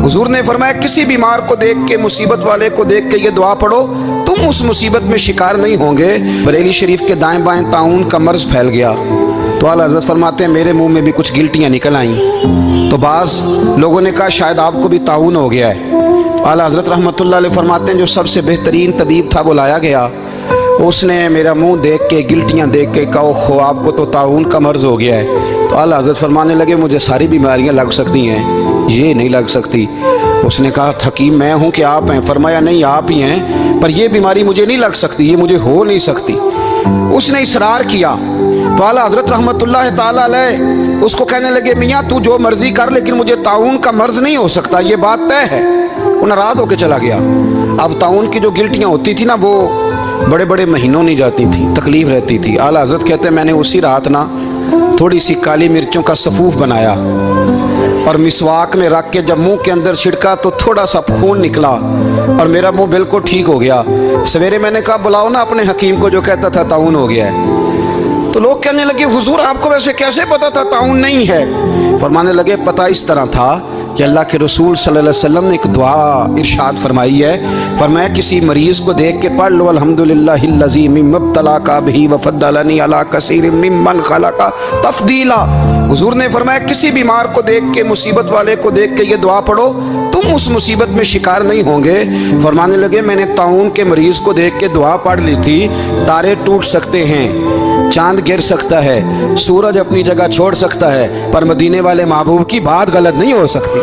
हुजूर ने फरमाया किसी बीमार को देख के, मुसीबत वाले को देख के ये दुआ पढ़ो, तुम उस मुसीबत में शिकार नहीं होंगे। बरेली शरीफ के दाएं बाएं ताउन का मर्ज फैल गया तो आला हज़रत फरमाते हैं मेरे मुंह में भी कुछ गिल्टियाँ निकल आईं। तो बाज़ लोगों ने कहा शायद आपको भी ताउन हो गया है। आला हज़रत रहमतुल्लाह अलैह फरमाते हैं जो सबसे बेहतरीन तबीब था वो लाया गया, उसने मेरा मुंह देख के, गिल्टियाँ देख के कहा खो आपको तो ताउन का मर्ज हो गया है। तो आला हज़रत फरमाने लगे मुझे सारी बीमारियाँ लग सकती हैं, ये नहीं लग सकती। उसने कहा हकीम मैं हूँ कि आप हैं? फरमाया नहीं आप ही हैं, पर ये बीमारी मुझे नहीं लग सकती, ये मुझे हो नहीं सकती। उसने इसरार किया तो आला हज़रत रहमतुल्लाह ताला अलैह उसको कहने लगे मियाँ तू जो मर्जी कर लेकिन मुझे ताउन का मर्ज नहीं हो सकता, ये बात तय है। वो नाराज़ होकर चला गया। अब ताउन की जो गिल्टियाँ होती थी ना वो बड़े बड़े महीनों नहीं जाती थी, तकलीफ़ रहती थी। आला हज़रत कहते हैं मैंने उसी रात ना थोड़ी सी काली मिर्चों का सफ़ूफ बनाया और मिसवाक में रख के जब मुंह के अंदर छिड़का तो थोड़ा सा खून निकला और मेरा मुंह बिल्कुल ठीक हो गया। सवेरे मैंने कहा बुलाओ ना अपने हकीम को जो कहता था ताउन हो गया है। तो लोग कहने लगे हुजूर आपको वैसे कैसे पता था ताउन नहीं है? फरमाने लगे पता इस तरह था कि अल्लाह के रसूल सल्लल्लाहु अलैहि वसल्लम ने एक दुआ इरशाद फरमाई है। फरमाया किसी मरीज़ को देख के पढ़ लो अल्हम्दुलिल्लाहिल्लज़ी मिम्मब्तलाका बिही वफ़द्दलनी अला कसीरिम मिम्मन खलका तफ़दीला। हुजूर ने फरमाया किसी बीमार को देख के, मुसीबत वाले को देख के ये दुआ पढ़ो, तुम उस मुसीबत में शिकार नहीं होंगे। फरमाने लगे मैंने ताउन के मरीज़ को देख के दुआ पढ़ ली थी। तारे टूट सकते हैं, चांद गिर सकता है, सूरज अपनी जगह छोड़ सकता है, पर मदीने वाले महबूब की बात गलत नहीं हो सकती।